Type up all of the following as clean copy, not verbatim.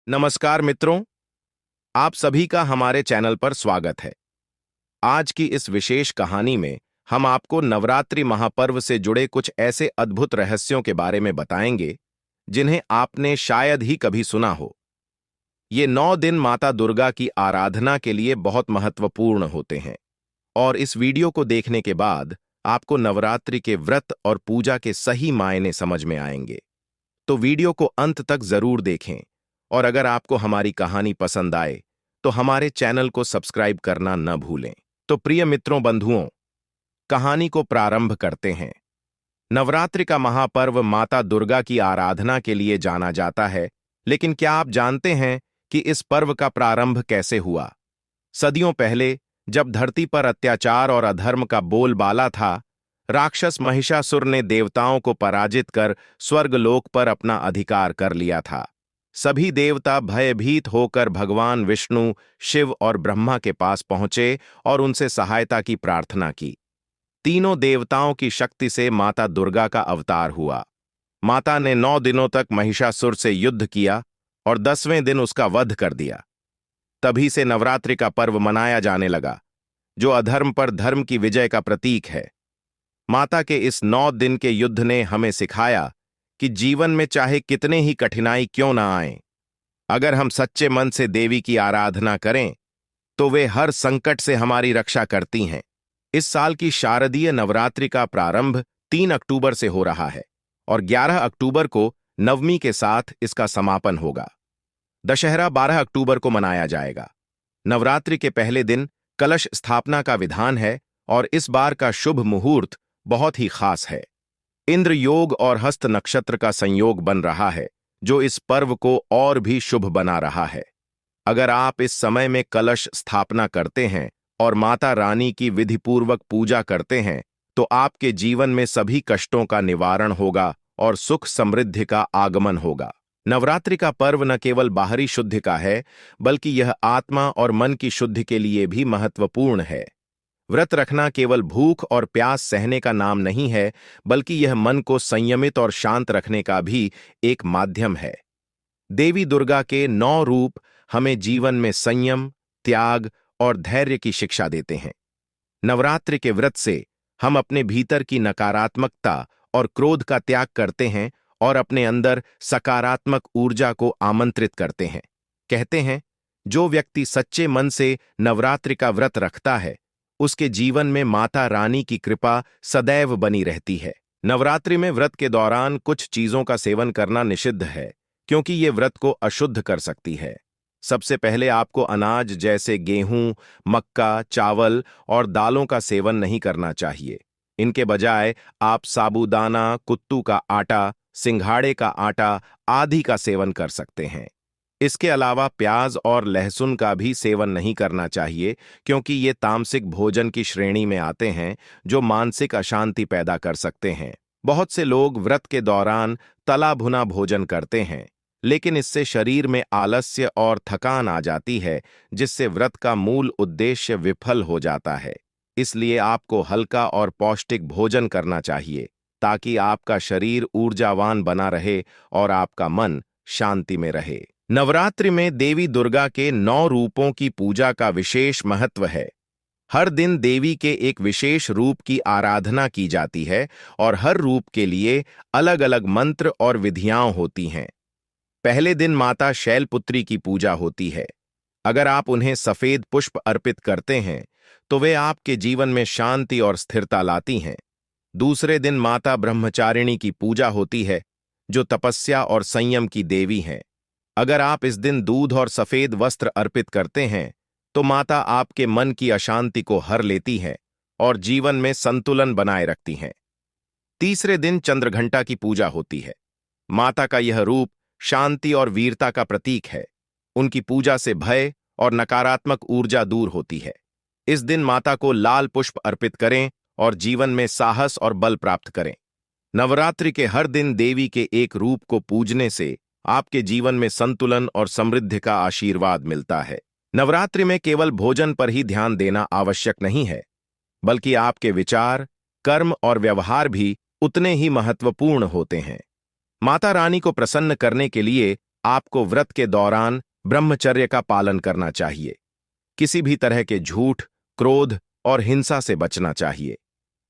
नमस्कार मित्रों, आप सभी का हमारे चैनल पर स्वागत है। आज की इस विशेष कहानी में हम आपको नवरात्रि महापर्व से जुड़े कुछ ऐसे अद्भुत रहस्यों के बारे में बताएंगे जिन्हें आपने शायद ही कभी सुना हो। ये 9 दिन माता दुर्गा की आराधना के लिए बहुत महत्वपूर्ण होते हैं और इस वीडियो को देखने के बाद आपको नवरात्रि के व्रत और पूजा के सही मायने समझ में आएंगे। तो वीडियो को अंत तक जरूर देखें और अगर आपको हमारी कहानी पसंद आए तो हमारे चैनल को सब्सक्राइब करना न भूलें। तो प्रिय मित्रों बंधुओं, कहानी को प्रारंभ करते हैं। नवरात्रि का महापर्व माता दुर्गा की आराधना के लिए जाना जाता है, लेकिन क्या आप जानते हैं कि इस पर्व का प्रारंभ कैसे हुआ? सदियों पहले, जब धरती पर अत्याचार और अधर्म का बोलबाला था, राक्षस महिषासुर ने देवताओं को पराजित कर स्वर्गलोक पर अपना अधिकार कर लिया था। सभी देवता भयभीत होकर भगवान विष्णु, शिव और ब्रह्मा के पास पहुंचे और उनसे सहायता की प्रार्थना की। तीनों देवताओं की शक्ति से माता दुर्गा का अवतार हुआ। माता ने 9 दिनों तक महिषासुर से युद्ध किया और 10वें दिन उसका वध कर दिया। तभी से नवरात्रि का पर्व मनाया जाने लगा, जो अधर्म पर धर्म की विजय का प्रतीक है। माता के इस 9 दिन के युद्ध ने हमें सिखाया कि जीवन में चाहे कितने ही कठिनाई क्यों ना आए, अगर हम सच्चे मन से देवी की आराधना करें तो वे हर संकट से हमारी रक्षा करती हैं। इस साल की शारदीय नवरात्रि का प्रारंभ 3 अक्टूबर से हो रहा है और 11 अक्टूबर को नवमी के साथ इसका समापन होगा। दशहरा 12 अक्टूबर को मनाया जाएगा। नवरात्रि के पहले दिन कलश स्थापना का विधान है और इस बार का शुभ मुहूर्त बहुत ही खास है। इंद्र योग और हस्त नक्षत्र का संयोग बन रहा है, जो इस पर्व को और भी शुभ बना रहा है। अगर आप इस समय में कलश स्थापना करते हैं और माता रानी की विधिपूर्वक पूजा करते हैं, तो आपके जीवन में सभी कष्टों का निवारण होगा और सुख समृद्धि का आगमन होगा। नवरात्रि का पर्व न केवल बाहरी शुद्धि का है, बल्कि यह आत्मा और मन की शुद्धि के लिए भी महत्वपूर्ण है। व्रत रखना केवल भूख और प्यास सहने का नाम नहीं है, बल्कि यह मन को संयमित और शांत रखने का भी एक माध्यम है। देवी दुर्गा के 9 रूप हमें जीवन में संयम, त्याग और धैर्य की शिक्षा देते हैं। नवरात्रि के व्रत से हम अपने भीतर की नकारात्मकता और क्रोध का त्याग करते हैं और अपने अंदर सकारात्मक ऊर्जा को आमंत्रित करते हैं। कहते हैं, जो व्यक्ति सच्चे मन से नवरात्रि का व्रत रखता है, उसके जीवन में माता रानी की कृपा सदैव बनी रहती है। नवरात्रि में व्रत के दौरान कुछ चीजों का सेवन करना निषिद्ध है, क्योंकि ये व्रत को अशुद्ध कर सकती है। सबसे पहले आपको अनाज जैसे गेहूं, मक्का, चावल और दालों का सेवन नहीं करना चाहिए। इनके बजाय आप साबूदाना, कुत्तू का आटा, सिंघाड़े का आटा आदि का सेवन कर सकते हैं। इसके अलावा प्याज और लहसुन का भी सेवन नहीं करना चाहिए, क्योंकि ये तामसिक भोजन की श्रेणी में आते हैं, जो मानसिक अशांति पैदा कर सकते हैं। बहुत से लोग व्रत के दौरान तला भुना भोजन करते हैं, लेकिन इससे शरीर में आलस्य और थकान आ जाती है, जिससे व्रत का मूल उद्देश्य विफल हो जाता है। इसलिए आपको हल्का और पौष्टिक भोजन करना चाहिए, ताकि आपका शरीर ऊर्जावान बना रहे और आपका मन शांति में रहे। नवरात्रि में देवी दुर्गा के 9 रूपों की पूजा का विशेष महत्व है। हर दिन देवी के एक विशेष रूप की आराधना की जाती है और हर रूप के लिए अलग अलग मंत्र और विधियां होती हैं। पहले दिन माता शैलपुत्री की पूजा होती है। अगर आप उन्हें सफेद पुष्प अर्पित करते हैं, तो वे आपके जीवन में शांति और स्थिरता लाती हैं। दूसरे दिन माता ब्रह्मचारिणी की पूजा होती है, जो तपस्या और संयम की देवी हैं। अगर आप इस दिन दूध और सफेद वस्त्र अर्पित करते हैं, तो माता आपके मन की अशांति को हर लेती है और जीवन में संतुलन बनाए रखती हैं। तीसरे दिन चंद्रघंटा की पूजा होती है। माता का यह रूप शांति और वीरता का प्रतीक है। उनकी पूजा से भय और नकारात्मक ऊर्जा दूर होती है। इस दिन माता को लाल पुष्प अर्पित करें और जीवन में साहस और बल प्राप्त करें। नवरात्रि के हर दिन देवी के एक रूप को पूजने से आपके जीवन में संतुलन और समृद्धि का आशीर्वाद मिलता है। नवरात्रि में केवल भोजन पर ही ध्यान देना आवश्यक नहीं है, बल्कि आपके विचार, कर्म और व्यवहार भी उतने ही महत्वपूर्ण होते हैं। माता रानी को प्रसन्न करने के लिए आपको व्रत के दौरान ब्रह्मचर्य का पालन करना चाहिए। किसी भी तरह के झूठ, क्रोध और हिंसा से बचना चाहिए।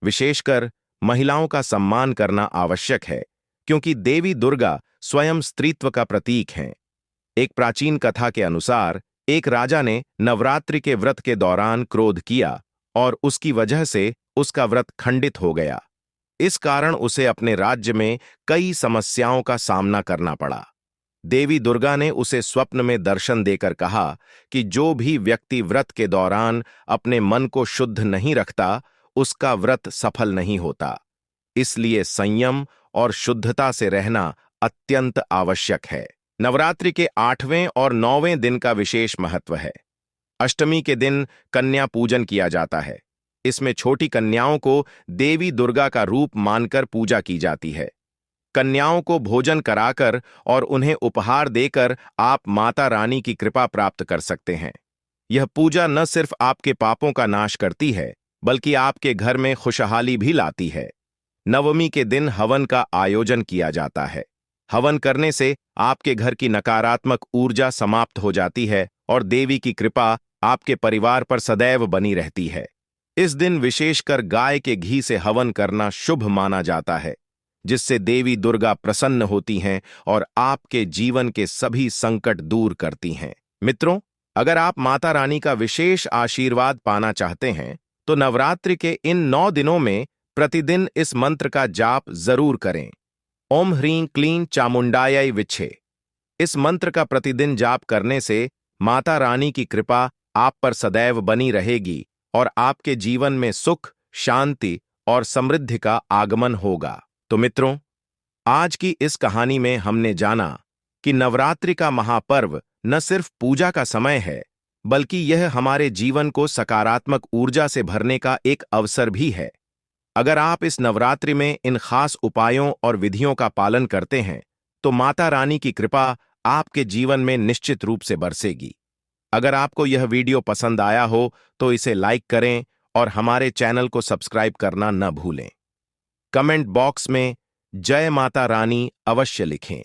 विशेषकर महिलाओं का सम्मान करना आवश्यक है, क्योंकि देवी दुर्गा स्वयं स्त्रीत्व का प्रतीक हैं। एक प्राचीन कथा के अनुसार एक राजा ने नवरात्रि के व्रत के दौरान क्रोध किया और उसकी वजह से उसका व्रत खंडित हो गया। इस कारण उसे अपने राज्य में कई समस्याओं का सामना करना पड़ा। देवी दुर्गा ने उसे स्वप्न में दर्शन देकर कहा कि जो भी व्यक्ति व्रत के दौरान अपने मन को शुद्ध नहीं रखता, उसका व्रत सफल नहीं होता। इसलिए संयम और शुद्धता से रहना अत्यंत आवश्यक है। नवरात्रि के 8वें और 9वें दिन का विशेष महत्व है। अष्टमी के दिन कन्या पूजन किया जाता है। इसमें छोटी कन्याओं को देवी दुर्गा का रूप मानकर पूजा की जाती है। कन्याओं को भोजन कराकर और उन्हें उपहार देकर आप माता रानी की कृपा प्राप्त कर सकते हैं। यह पूजा न सिर्फ आपके पापों का नाश करती है, बल्कि आपके घर में खुशहाली भी लाती है। नवमी के दिन हवन का आयोजन किया जाता है। हवन करने से आपके घर की नकारात्मक ऊर्जा समाप्त हो जाती है और देवी की कृपा आपके परिवार पर सदैव बनी रहती है। इस दिन विशेषकर गाय के घी से हवन करना शुभ माना जाता है, जिससे देवी दुर्गा प्रसन्न होती हैं और आपके जीवन के सभी संकट दूर करती हैं। मित्रों, अगर आप माता रानी का विशेष आशीर्वाद पाना चाहते हैं, तो नवरात्रि के इन 9 दिनों में प्रतिदिन इस मंत्र का जाप जरूर करें। ओम ह्रीं क्लीं चामुंडायै विच्छे। इस मंत्र का प्रतिदिन जाप करने से माता रानी की कृपा आप पर सदैव बनी रहेगी और आपके जीवन में सुख, शांति और समृद्धि का आगमन होगा। तो मित्रों, आज की इस कहानी में हमने जाना कि नवरात्रि का महापर्व न सिर्फ पूजा का समय है, बल्कि यह हमारे जीवन को सकारात्मक ऊर्जा से भरने का एक अवसर भी है। अगर आप इस नवरात्रि में इन खास उपायों और विधियों का पालन करते हैं, तो माता रानी की कृपा आपके जीवन में निश्चित रूप से बरसेगी। अगर आपको यह वीडियो पसंद आया हो, तो इसे लाइक करें और हमारे चैनल को सब्सक्राइब करना न भूलें। कमेंट बॉक्स में जय माता रानी अवश्य लिखें।